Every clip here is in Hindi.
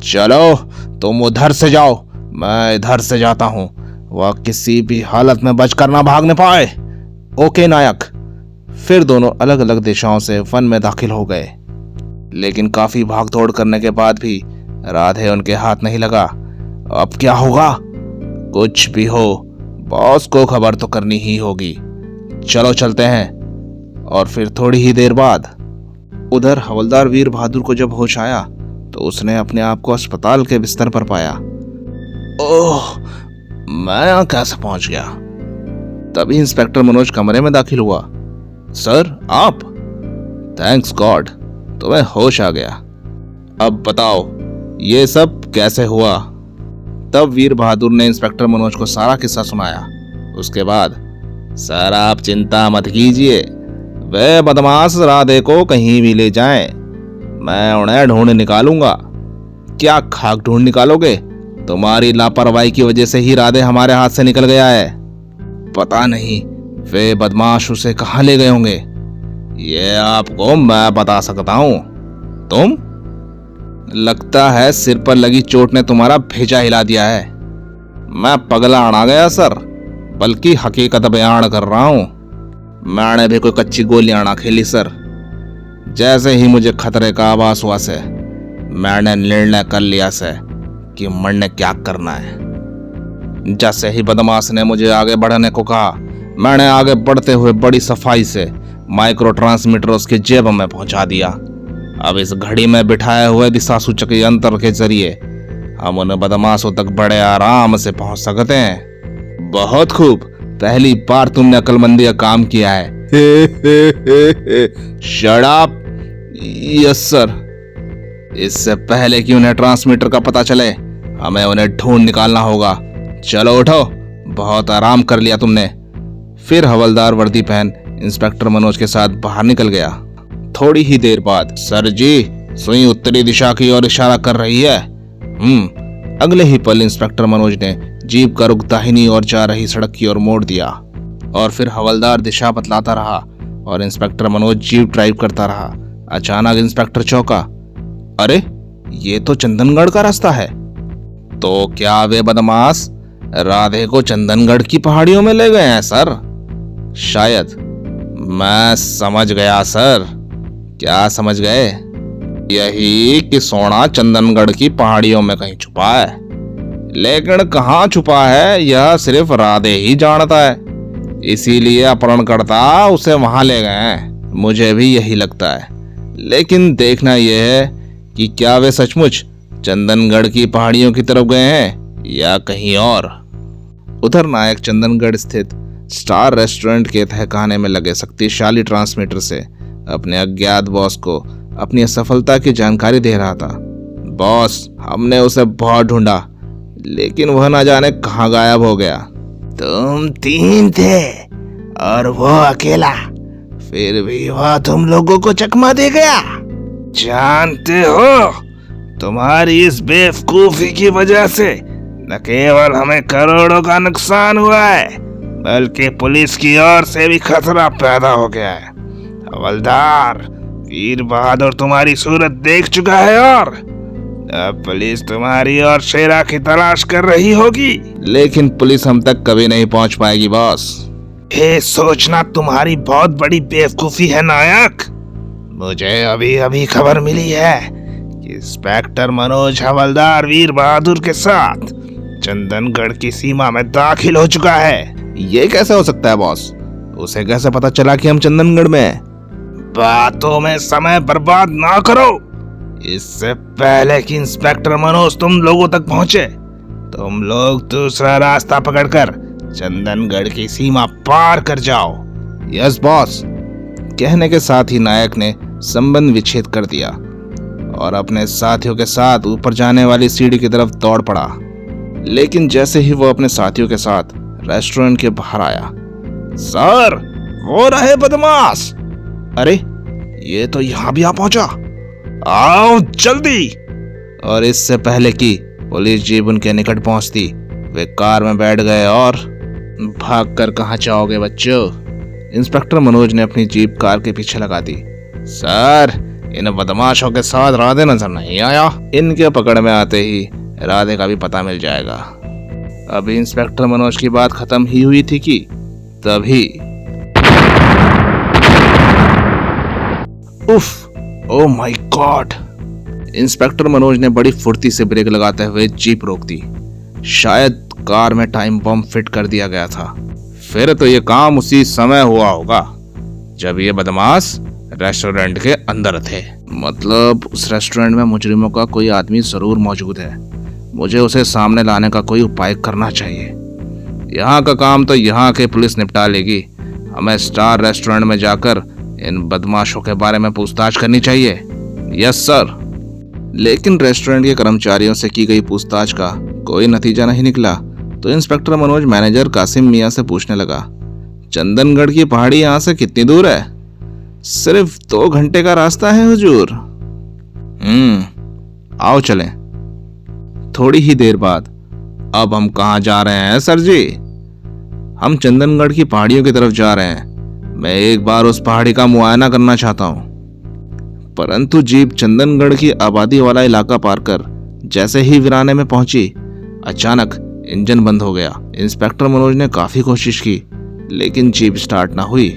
चलो तुम उधर से जाओ, मैं इधर से जाता हूं। वह किसी भी हालत में बचकर ना भागने पाए। ओके नायक। फिर दोनों अलग अलग दिशाओं से वन में दाखिल हो गए, लेकिन काफी भागदौड़ करने के बाद भी राधे उनके हाथ नहीं लगा। अब क्या होगा? कुछ भी हो, बॉस को खबर तो करनी ही होगी। चलो चलते हैं। और फिर थोड़ी ही देर बाद उधर हवलदार वीर बहादुर को जब होश आया तो उसने अपने आप को अस्पताल के बिस्तर पर पाया। ओह, मैं यहाँ कैसे पहुंच गया? तभी इंस्पेक्टर मनोज कमरे में दाखिल हुआ। सर आप? थैंक्स गॉड, तुम्हें होश आ गया। अब बताओ ये सब कैसे हुआ? तब वीर बहादुर ने इंस्पेक्टर मनोज को सारा किस्सा सुनाया। उसके बाद, सर आप चिंता मत कीजिए, वे बदमाश राधे को कहीं भी ले जाएं, मैं उन्हें ढूंढ निकालूंगा। क्या खाक ढूंढ निकालोगे? तुम्हारी लापरवाही की वजह से ही राधे हमारे हाथ से निकल गया है। पता नहीं वे बदमाश उसे कहाँ ले गए होंगे, ये आपको मैं बता सकता हूं। तुम? लगता है सिर पर लगी चोट ने तुम्हारा भेजा हिला दिया है। मैं पगला आ गया सर, बल्कि हकीकत बयान कर रहा हूं। मैंने भी कोई कच्ची गोलियां ना खेली सर। जैसे ही मुझे खतरे का आभास हुआ से मैंने निर्णय कर लिया से कि मरने क्या करना है। जैसे ही बदमाश ने मुझे आगे बढ़ने को कहा, मैंने आगे बढ़ते हुए बड़ी सफाई से माइक्रो ट्रांसमीटर उसकी जेब में पहुंचा दिया। अब इस घड़ी में बिठाए हुए दिशा सूचक यंत्र के जरिए हम उन बदमाशों तक बड़े आराम से पहुंच सकते हैं। बहुत खूब, पहली बार तुमने अक्लमंदी का काम किया है। Shut up. Yes sir. इससे पहले कि उन्हें ट्रांसमीटर का पता चले, हमें उन्हें ढूंढ निकालना होगा। चलो उठो, बहुत आराम कर लिया तुमने। फिर हवलदार वर्दी पहन इंस्पेक्टर मनोज के साथ बाहर निकल गया। थोड़ी ही देर बाद, सर जी सुई उत्तरी दिशा की ओर इशारा कर रही है। अगले ही पल इंस्पेक्टर मनोज ने जीप का रुख दाहिनी ओर जा रही सड़क की ओर मोड़ दिया और फिर हवलदार दिशा बतलाता रहा और इंस्पेक्टर मनोज जीप ड्राइव करता रहा। अचानक इंस्पेक्टर चौंका। अरे ये तो चंदनगढ़ का रास्ता है। तो क्या वे बदमाश राधे को चंदनगढ़ की पहाड़ियों में ले गए हैं सर? शायद। मैं समझ गया सर। क्या समझ गए? यही कि सोना चंदनगढ़ की पहाड़ियों में कहीं छुपा है, लेकिन कहाँ छुपा है यह सिर्फ राधे ही जानता है। इसीलिए अपहरणकर्ता उसे वहां ले गए हैं। मुझे भी यही लगता है, लेकिन देखना यह है कि क्या वे सचमुच चंदनगढ़ की पहाड़ियों की तरफ गए हैं या कहीं और। उधर नायक चंदनगढ़ स्थित स्टार रेस्टोरेंट के तहखाने में लगे शक्तिशाली ट्रांसमीटर से अपने अज्ञात बॉस को अपनी असफलता की जानकारी दे रहा था। बॉस, हमने उसे बहुत ढूंढा, लेकिन वह ना जाने कहाँ गायब हो गया। तुम 3 थे और वो अकेला, फिर भी वह तुम लोगों को चकमा दे गया। जानते हो, तुम्हारी इस बेवकूफी की वजह से न केवल हमें करोड़ों का नुकसान हुआ है, बल्कि पुलिस की ओर से भी खतरा पैदा हो गया है। हवलदार वीर बहादुर तुम्हारी सूरत देख चुका है और अब पुलिस तुम्हारी और शेरा की तलाश कर रही होगी, लेकिन पुलिस हम तक कभी नहीं पहुंच पाएगी बॉस। ये सोचना तुम्हारी बहुत बड़ी बेवकूफी है नायक। मुझे अभी अभी खबर मिली है कि इंस्पेक्टर मनोज हवलदार वीर बहादुर के साथ चंदनगढ़ की सीमा में दाखिल हो चुका है। ये कैसे हो सकता है बॉस? उसे कैसे पता चला कि हम चंदनगढ़ में हैं? बातों में समय बर्बाद ना करो। इससे पहले कि इंस्पेक्टर मनोज तुम लोगों तक पहुंचे, तुम लोग दूसरा रास्ता पकड़कर चंदनगढ़ की सीमा पार कर जाओ। Yes boss. कहने के साथ ही नायक ने संबंध विच्छेद कर दिया और अपने साथियों के साथ ऊपर जाने वाली सीढ़ी की तरफ दौड़ पड़ा। लेकिन जैसे ही वो अपने साथियों के साथ रेस्टोरेंट के बाहर आया, सर वो रहे बदमाश। अरे ये तो यहां भी आ पहुंचा। आओ जल्दी। और इससे पहले कि पुलिस जीप उनके निकट पहुंचती, वे कार में बैठ गए और भागकर कहां जाओगे बच्चों? इंस्पेक्टर मनोज ने अपनी जीप कार के पीछे लगा दी। सर इन बदमाशों के साथ राधे नजर नहीं आया। इनके पकड़ में आते ही राधे का भी पता मिल जाएगा। अभी इंस्पेक्टर मनोज की बात खत्म ही हुई थी कि तभी उफ, oh my God! Inspector Manoj ने बड़ी फुर्ती से ब्रेक लगाते हुए जीप रोक दी। शायद कार में टाइम बम फिट कर दिया गया था। फिर तो ये काम उसी समय हुआ होगा जब ये बदमाश रेस्टोरेंट के अंदर थे। मतलब उस रेस्टोरेंट में मुजरिमों का कोई आदमी जरूर मौजूद है। मुझे उसे सामने लाने का कोई उपाय करना चाहिए। यहाँ का काम तो यहाँ के पुलिस निपटा लेगी। हमें स्टार रेस्टोरेंट में जाकर इन बदमाशों के बारे में पूछताछ करनी चाहिए। Yes sir. लेकिन रेस्टोरेंट के कर्मचारियों से की गई पूछताछ का कोई नतीजा नहीं निकला तो इंस्पेक्टर मनोज मैनेजर कासिम मियां से पूछने लगा, चंदनगढ़ की पहाड़ी यहाँ से कितनी दूर है? सिर्फ 2 घंटे का रास्ता है हुजूर। आओ चलें। थोड़ी ही देर बाद, अब हम कहाँ जा रहे हैं सर जी? हम चंदनगढ़ की पहाड़ियों की तरफ जा रहे हैं। मैं एक बार उस पहाड़ी का मुआयना करना चाहता हूँ। परंतु जीप चंदनगढ़ की आबादी वाला इलाका पार कर जैसे ही वीराने में पहुंची, अचानक इंजन बंद हो गया। इंस्पेक्टर मनोज ने काफी कोशिश की लेकिन जीप स्टार्ट ना हुई।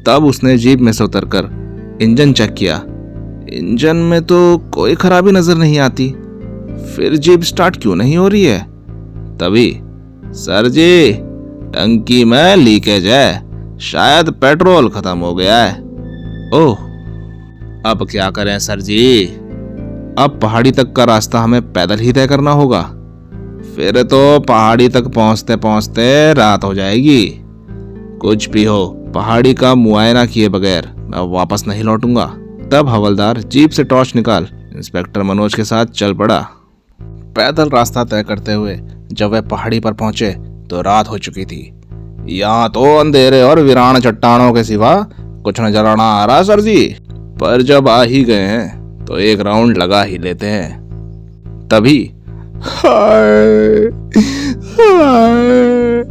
तब उसने जीप में से उतरकर इंजन चेक किया। इंजन में तो कोई खराबी नजर नहीं आती। फिर जीप स्टार्ट क्यों नहीं हो रही है? तभी, सर जी, टंकी में लीकेज है। शायद पेट्रोल खत्म हो गया है। ओह, अब क्या करें सर जी? अब पहाड़ी तक का रास्ता हमें पैदल ही तय करना होगा। फिर तो पहाड़ी तक पहुंचते पहुंचते रात हो जाएगी। कुछ भी हो, पहाड़ी का मुआयना किए बगैर मैं वापस नहीं लौटूंगा। तब हवलदार जीप से टॉर्च निकाल इंस्पेक्टर मनोज के साथ चल पड़ा। पैदल रास्ता तय करते हुए जब वे पहाड़ी पर पहुंचे तो रात हो चुकी थी। यहाँ तो अंधेरे और वीरान चट्टानों के सिवा कुछ नजर ना आ रहा सर जी। पर जब आ ही गए हैं तो एक राउंड लगा ही लेते हैं। तभी हाय, हाय,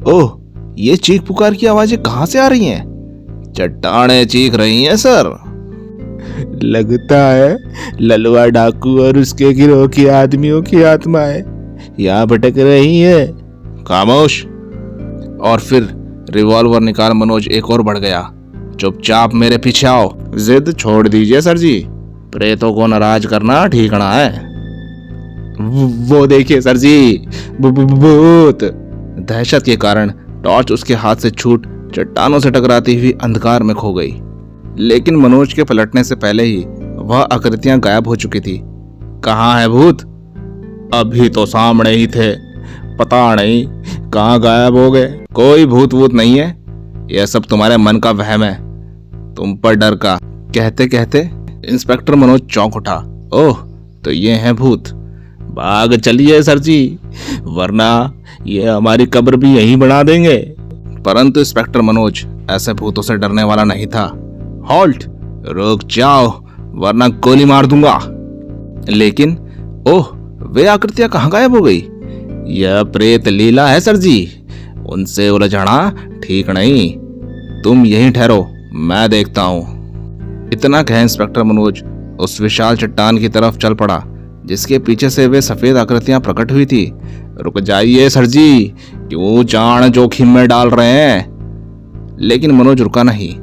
ओह, ये चीख पुकार की आवाजें कहां से आ रही हैं? चट्टानें चीख रही हैं सर। लगता है ललवा डाकू और उसके गिरोह के आदमियों की आत्माएं यहाँ भटक रही हैं। खामोश। और फिर रिवॉल्वर निकाल मनोज एक और बढ़ गया। चुपचाप मेरे पीछे आओ। जिद छोड़ दीजिए सर जी, प्रेतों को नाराज करना ठीक ना है। वो देखिए सर जी, भूत। दहशत के कारण टॉर्च उसके हाथ से छूट चट्टानों से टकराती हुई अंधकार में खो गई। लेकिन मनोज के पलटने से पहले ही वह आकृतियां गायब हो चुकी थी। कहाँ है भूत? अभी तो सामने ही थे, पता नहीं कहाँ गायब हो गए। कोई भूत वूत नहीं है, यह सब तुम्हारे मन का वहम है, तुम पर डर का। कहते कहते इंस्पेक्टर मनोज चौंक उठा। ओह, तो ये हैं भूत। भाग चलिए सर जी, वरना ये हमारी कब्र भी यहीं बना देंगे। परंतु इंस्पेक्टर मनोज ऐसे भूतों से डरने वाला नहीं था। हॉल्ट, रुक जाओ वरना गोली मार दूंगा। लेकिन ओह, वे आकृतियां कहाँ गायब हो गई? यह प्रेत लीला है सर जी, उनसे उलझना ठीक नहीं। तुम यहीं ठहरो, मैं देखता हूं। इतना कह इंस्पेक्टर मनोज उस विशाल चट्टान की तरफ चल पड़ा जिसके पीछे से वे सफेद आकृतियां प्रकट हुई थी। रुक जाइए सर जी, क्यों जान जोखिम में डाल रहे हैं? लेकिन मनोज रुका नहीं।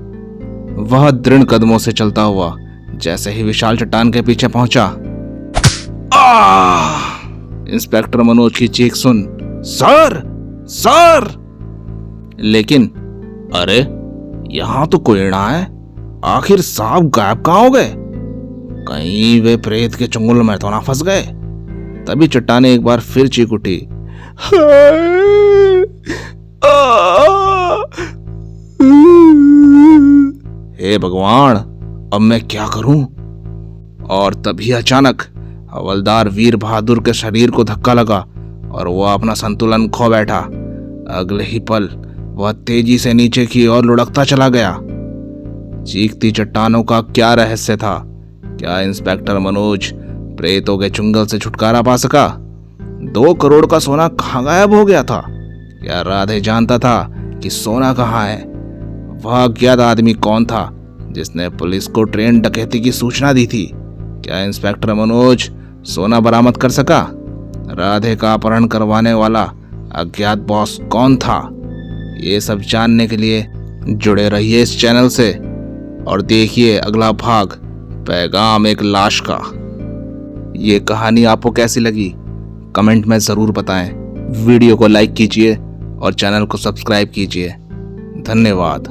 वह दृढ़ कदमों से चलता हुआ जैसे ही विशाल चट्टान के पीछे पहुंचा, इंस्पेक्टर मनोज की चीख सुन, सर सर। लेकिन अरे, यहां तो कोई ना है। आखिर सांप गायब कहां हो गए? कहीं वे प्रेत के चंगुल में तो ना फंस गए? तभी चट्टानें एक बार फिर चीख उठी। हे भगवान, अब मैं क्या करूं? और तभी अचानक हवलदार वीर बहादुर के शरीर को धक्का लगा और वह अपना संतुलन खो बैठा। अगले ही पल वह तेजी से नीचे की ओर लुढ़कता चला गया। चीखती चट्टानों का क्या रहस्य था? क्या इंस्पेक्टर मनोज प्रेतों के चुंगल से छुटकारा पा सका? 2 करोड़ का सोना कहाँ गायब हो गया था? क्या राधे जानता था कि सोना कहाँ है। वह अज्ञात आदमी कौन था जिसने पुलिस को ट्रेन डकैती की सूचना दी थी? क्या इंस्पेक्टर मनोज सोना बरामद कर सका? राधे का अपहरण करवाने वाला अज्ञात बॉस कौन था? ये सब जानने के लिए जुड़े रहिए इस चैनल से और देखिए अगला भाग, पैगाम एक लाश का। ये कहानी आपको कैसी लगी कमेंट में ज़रूर बताएं। वीडियो को लाइक कीजिए और चैनल को सब्सक्राइब कीजिए। धन्यवाद।